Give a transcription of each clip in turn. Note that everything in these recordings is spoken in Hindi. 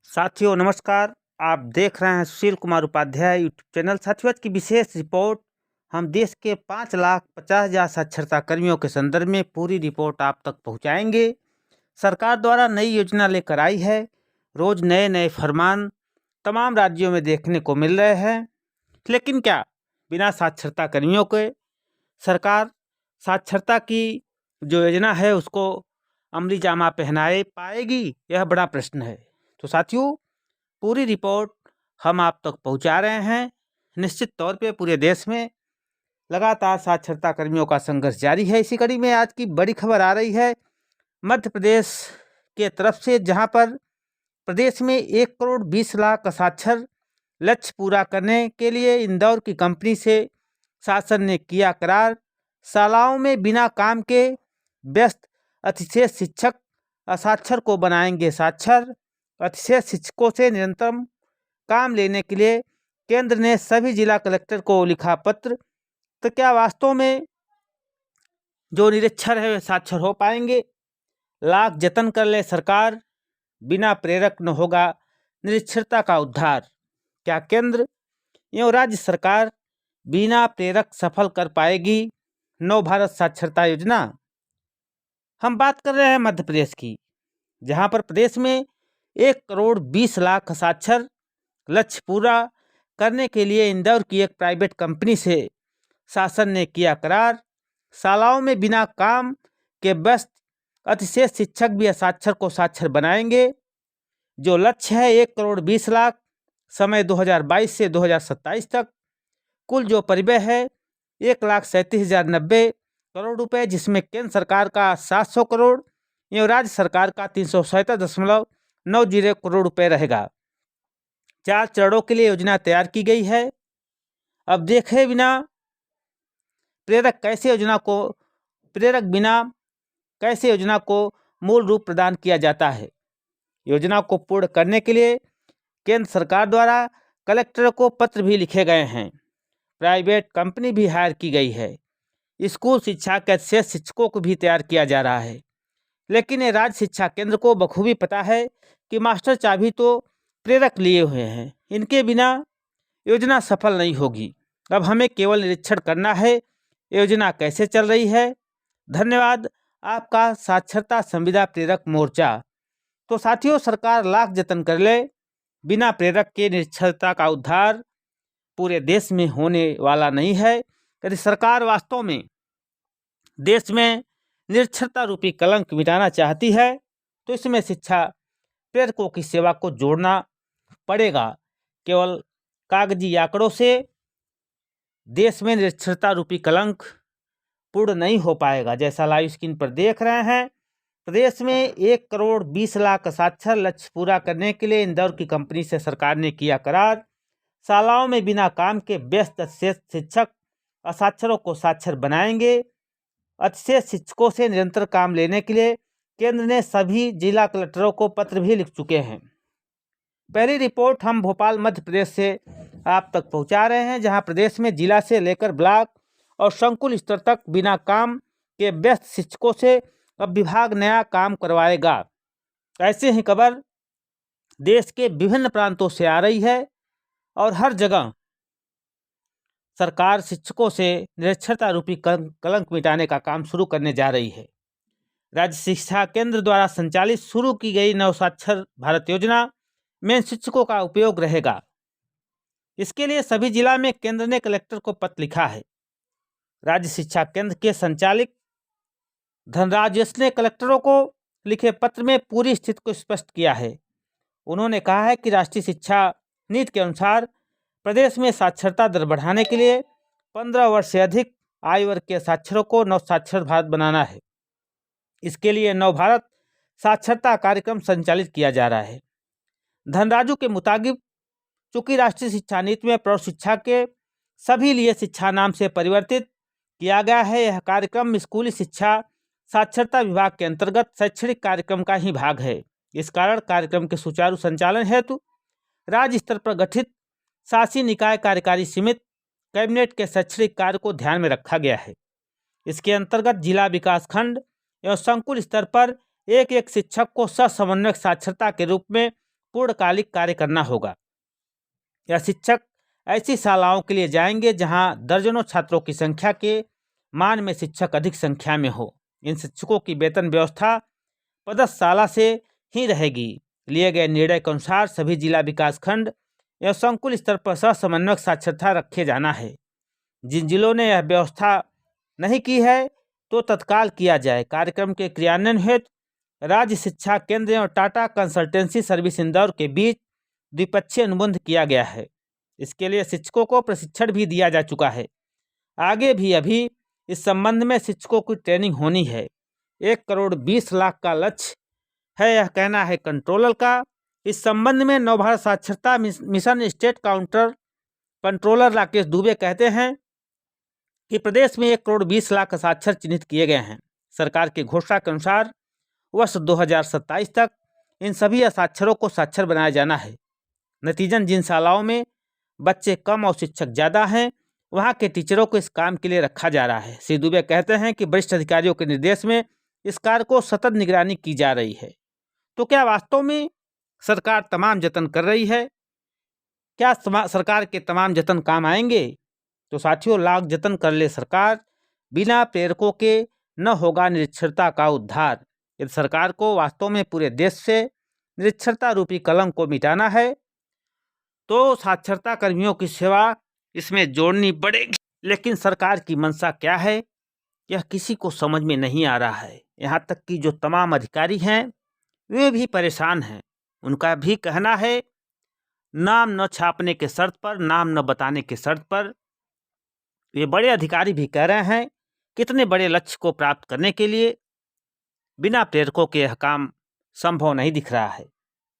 साथियों नमस्कार। आप देख रहे हैं सुशील कुमार उपाध्याय यूट्यूब चैनल। साथियों आज की विशेष रिपोर्ट हम देश के 5,50,000 साक्षरता कर्मियों के संदर्भ में पूरी रिपोर्ट आप तक पहुंचाएंगे। सरकार द्वारा नई योजना लेकर आई है। रोज नए नए फरमान तमाम राज्यों में देखने को मिल रहे हैं, लेकिन क्या बिना साक्षरता कर्मियों के सरकार साक्षरता की जो योजना है उसको अमली जामा पहनाए पाएगी? यह बड़ा प्रश्न है। तो साथियों पूरी रिपोर्ट हम आप तक पहुंचा रहे हैं। निश्चित तौर पे पूरे देश में लगातार साक्षरता कर्मियों का संघर्ष जारी है। इसी कड़ी में आज की बड़ी खबर आ रही है मध्य प्रदेश के तरफ से, जहां पर प्रदेश में 1,20,00,000 साक्षर लक्ष्य पूरा करने के लिए इंदौर की कंपनी से शासन ने किया करार। शालाओं में बिना काम के व्यस्त अतिशय शिक्षक असाक्षर को बनाएंगे साक्षर। अतिशय शिक्षकों से निरंतर काम लेने के लिए केंद्र ने सभी जिला कलेक्टर को लिखा पत्र। तो क्या वास्तव में जो निरक्षर है वे साक्षर हो पाएंगे? लाख जतन कर ले सरकार, बिना प्रेरक न होगा निरक्षरता का उद्धार। क्या केंद्र एवं राज्य सरकार बिना प्रेरक सफल कर पाएगी नव भारत साक्षरता योजना? हम बात कर रहे हैं मध्य प्रदेश की, जहां पर प्रदेश में 1,20,00,000 साक्षर लक्ष्य पूरा करने के लिए इंदौर की एक प्राइवेट कंपनी से शासन ने किया करार। शालाओं में बिना काम के व्यस्त अतिशय शिक्षक भी असाक्षर को साक्षर बनाएंगे। जो लक्ष्य है 1,20,00,000, समय 2022 से 2027 तक। कुल जो परिव्यय है 1,37,090 करोड़ रुपए, जिसमें केंद्र सरकार का 700 करोड़ एवं राज्य सरकार का 367.90 करोड़ रुपए रहेगा। 4 चरणों के लिए योजना तैयार की गई है। अब देखे बिना प्रेरक कैसे योजना को मूल रूप प्रदान किया जाता है। योजना को पूर्ण करने के लिए केंद्र सरकार द्वारा कलेक्टरों को पत्र भी लिखे गए हैं। प्राइवेट कंपनी भी हायर की गई है। स्कूल शिक्षा के अच्छे शिक्षकों को भी तैयार किया जा रहा है। लेकिन ये राज्य शिक्षा केंद्र को बखूबी पता है कि मास्टर चाबी तो प्रेरक लिए हुए हैं, इनके बिना योजना सफल नहीं होगी। अब हमें केवल निरीक्षण करना है योजना कैसे चल रही है। धन्यवाद आपका साक्षरता संविदा प्रेरक मोर्चा। तो साथियों सरकार लाख जतन कर ले, बिना प्रेरक के निरक्षरता का उद्धार पूरे देश में होने वाला नहीं है। यदि सरकार वास्तव में देश में निरक्षरता रूपी कलंक मिटाना चाहती है तो इसमें शिक्षा प्रेरकों की सेवा को जोड़ना पड़ेगा। केवल कागजी आंकड़ों से देश में निरक्षरता रूपी कलंक पूर्ण नहीं हो पाएगा। जैसा लाइव स्क्रीन पर देख रहे हैं, प्रदेश में 1,20,00,000 साक्षर लक्ष्य पूरा करने के लिए इंदौर की कंपनी से सरकार ने किया करार। शालाओं में बिना काम के व्यस्त शिक्षक असाक्षरों को साक्षर बनाएंगे। अच्छे शिक्षकों से निरंतर काम लेने के लिए केंद्र ने सभी जिला कलेक्टरों को पत्र भी लिख चुके हैं। पहली रिपोर्ट हम भोपाल मध्य प्रदेश से आप तक पहुंचा रहे हैं, जहां प्रदेश में जिला से लेकर ब्लॉक और संकुल स्तर तक बिना काम के व्यस्त शिक्षकों से अब विभाग नया काम करवाएगा। ऐसे ही खबर देश के विभिन्न प्रांतों से आ रही है और हर जगह सरकार शिक्षकों से निरक्षरता रूपी कलंक मिटाने का काम शुरू करने जा रही है। राज्य शिक्षा केंद्र द्वारा संचालित शुरू की गई नव साक्षर भारत योजना में शिक्षकों का उपयोग रहेगा। इसके लिए सभी जिला में केंद्र ने कलेक्टर को पत्र लिखा है। राज्य शिक्षा केंद्र के संचालक धनराज यस ने कलेक्टरों को लिखे पत्र में पूरी स्थिति को स्पष्ट किया है। उन्होंने कहा है कि राष्ट्रीय शिक्षा नीति के अनुसार प्रदेश में साक्षरता दर बढ़ाने के लिए 15 वर्ष से अधिक आयु वर्ग के साक्षरों को नव साक्षर भारत बनाना है। इसके लिए नव भारत साक्षरता कार्यक्रम संचालित किया जा रहा है। धनराजू के मुताबिक चूंकि राष्ट्रीय शिक्षा नीति में प्रौढ़ शिक्षा के सभी लिए शिक्षा नाम से परिवर्तित किया गया है, यह कार्यक्रम स्कूली शिक्षा साक्षरता विभाग के अंतर्गत शैक्षणिक कार्यक्रम का ही भाग है। इस कारण कार्यक्रम के सुचारू संचालन हेतु राज्य स्तर पर गठित शासी निकाय कार्यकारी समिति कैबिनेट के शैक्षणिक कार्य को ध्यान में रखा गया है। इसके अंतर्गत जिला विकास खंड एवं संकुल स्तर पर एक एक शिक्षक को सह-समन्वयक साक्षरता के रूप में पूर्णकालिक कार्य करना होगा। यह शिक्षक ऐसी शालाओं के लिए जाएंगे जहां दर्जनों छात्रों की संख्या के मान में शिक्षक अधिक संख्या में हो। इन शिक्षकों की वेतन व्यवस्था पदशाला से ही रहेगी। लिए गए निर्णय के अनुसार सभी जिला विकास खंड एवं संकुल स्तर पर सह समन्वयक साक्षरता रखे जाना है। जिन जिलों ने यह व्यवस्था नहीं की है तो तत्काल किया जाए। कार्यक्रम के क्रियान्वयन हेतु राज्य शिक्षा केंद्र और टाटा कंसल्टेंसी सर्विस इंदौर के बीच द्विपक्षीय अनुबंध किया गया है। इसके लिए शिक्षकों को प्रशिक्षण भी दिया जा चुका है। आगे भी अभी इस संबंध में शिक्षकों की ट्रेनिंग होनी है। 1,20,00,000 का लक्ष्य है, यह कहना है कंट्रोलर का। इस संबंध में नवभारत साक्षरता mission state controller Rakesh Dubey कहते हैं कि प्रदेश में 1,20,00,000 साक्षर चिन्हित किए गए हैं। सरकार की घोषणा के अनुसार वर्ष 2027 तक इन सभी असाक्षरों को साक्षर बनाया जाना है। नतीजन जिन शालाओं में बच्चे कम और शिक्षक ज़्यादा हैं वहाँ के टीचरों को इस काम के लिए रखा जा रहा है। श्री दुबे कहते हैं कि वरिष्ठ अधिकारियों के निर्देश में इस कार्य को सतत निगरानी की जा रही है। तो क्या वास्तव में सरकार तमाम जतन कर रही है? क्या सरकार के तमाम जतन काम आएंगे? तो साथियों, लाख जतन कर ले सरकार, बिना प्रेरकों के न होगा निरक्षरता का उद्धार। यदि सरकार को वास्तव में पूरे देश से निरक्षरता रूपी कलंक को मिटाना है तो साक्षरता कर्मियों की सेवा इसमें जोड़नी पड़ेगी। लेकिन सरकार की मंशा क्या है, यह किसी को समझ में नहीं आ रहा है। यहाँ तक कि जो तमाम अधिकारी हैं वे भी परेशान हैं। उनका भी कहना है नाम न छापने के शर्त पर, नाम न बताने के शर्त पर। ये बड़े अधिकारी भी कह रहे हैं कितने बड़े लक्ष्य को प्राप्त करने के लिए बिना प्रेरकों के यह काम संभव नहीं दिख रहा है।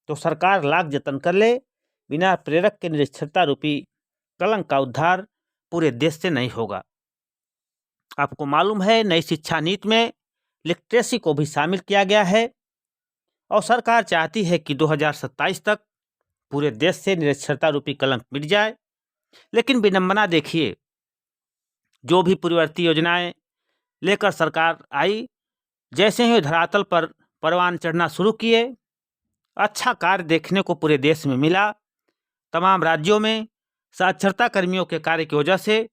तो सरकार लाख जतन कर ले, बिना प्रेरक के निरक्षरता रूपी कलंक का उद्धार पूरे देश से नहीं होगा। आपको मालूम है नई शिक्षा नीति में लिटरेसी को भी शामिल किया गया है और सरकार चाहती है कि 2027 तक पूरे देश से निरक्षरता रूपी कलंक मिट जाए। लेकिन विडंबना देखिए, जो भी पूर्ववर्ती योजनाएं लेकर सरकार आई, जैसे ही धरातल पर परवान चढ़ना शुरू किए, अच्छा कार्य देखने को पूरे देश में मिला। तमाम राज्यों में साक्षरता कर्मियों के कार्य की वजह से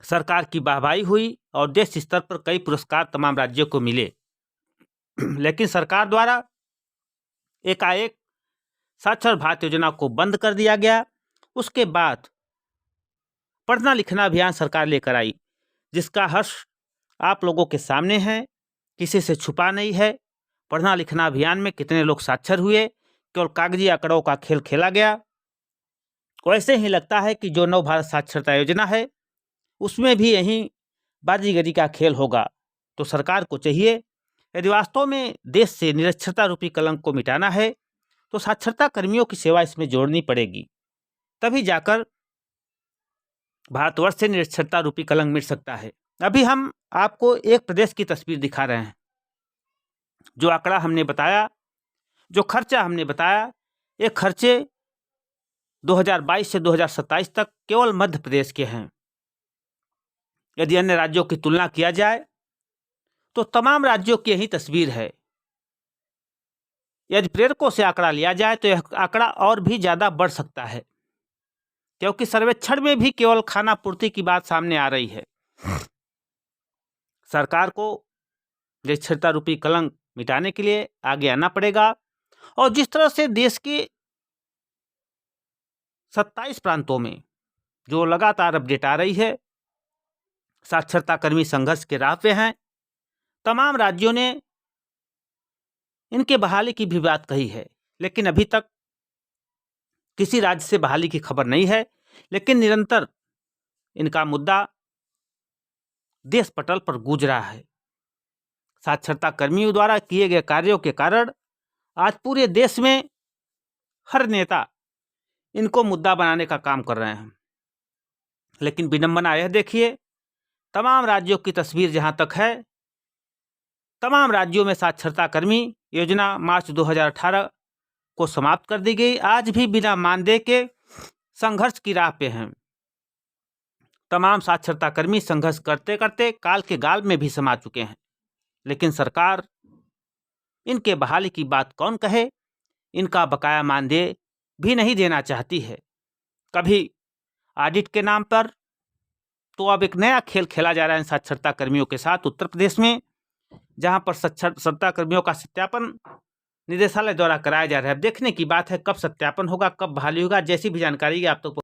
सरकार की वाहवाही हुई और देश स्तर पर कई पुरस्कार तमाम राज्यों को मिले। लेकिन सरकार द्वारा एकाएक साक्षर भारत योजना को बंद कर दिया गया। उसके बाद पढ़ना लिखना अभियान सरकार लेकर आई, जिसका हर्ष आप लोगों के सामने है, किसी से छुपा नहीं है। पढ़ना लिखना अभियान में कितने लोग साक्षर हुए, केवल कागजी आंकड़ों का खेल खेला गया। वैसे ही लगता है कि जो नव भारत साक्षरता योजना है उसमें भी यही बाजीगरी का खेल होगा। तो सरकार को चाहिए, यदि वास्तव में देश से निरक्षरता रूपी कलंक को मिटाना है तो साक्षरता कर्मियों की सेवा इसमें जोड़नी पड़ेगी, तभी जाकर भारतवर्ष से निरक्षरता रूपी कलंक मिट सकता है। अभी हम आपको एक प्रदेश की तस्वीर दिखा रहे हैं। जो आंकड़ा हमने बताया, जो खर्चा हमने बताया, ये खर्चे 2022 से 2027 तक केवल मध्य प्रदेश के हैं। यदि अन्य राज्यों की तुलना किया जाए तो तमाम राज्यों की यही तस्वीर है। यदि प्रेरकों से आंकड़ा लिया जाए तो यह आंकड़ा और भी ज़्यादा बढ़ सकता है, क्योंकि सर्वेक्षण में भी केवल खाना पूर्ति की बात सामने आ रही है। सरकार को निरक्षरता रूपी कलंक मिटाने के लिए आगे आना पड़ेगा। और जिस तरह से देश के 27 प्रांतों में जो लगातार अपडेट आ रही है, साक्षरता कर्मी संघर्ष के राह पे हैं। तमाम राज्यों ने इनके बहाली की भी बात कही है, लेकिन अभी तक किसी राज्य से बहाली की खबर नहीं है। लेकिन निरंतर इनका मुद्दा देश पटल पर गूंज रहा है। साक्षरता कर्मियों द्वारा किए गए कार्यों के कारण आज पूरे देश में हर नेता इनको मुद्दा बनाने का काम कर रहे हैं। लेकिन विडंबना यह देखिए, तमाम राज्यों की तस्वीर जहां तक है, तमाम राज्यों में साक्षरता कर्मी योजना मार्च 2018 को समाप्त कर दी गई। आज भी बिना मानदेय के संघर्ष की राह पे हैं। तमाम साक्षरता कर्मी संघर्ष करते करते काल के गाल में भी समा चुके हैं, लेकिन सरकार इनके बहाली की बात कौन कहे, इनका बकाया मानदेय भी नहीं देना चाहती है। कभी ऑडिट के नाम पर, तो अब एक नया खेल खेला जा रहा है साक्षरता कर्मियों के साथ उत्तर प्रदेश में, जहां पर साक्षरता कर्मियों का सत्यापन निदेशालय द्वारा कराया जा रहा है। अब देखने की बात है कब सत्यापन होगा, कब बहाली होगा। जैसी भी जानकारी आप तक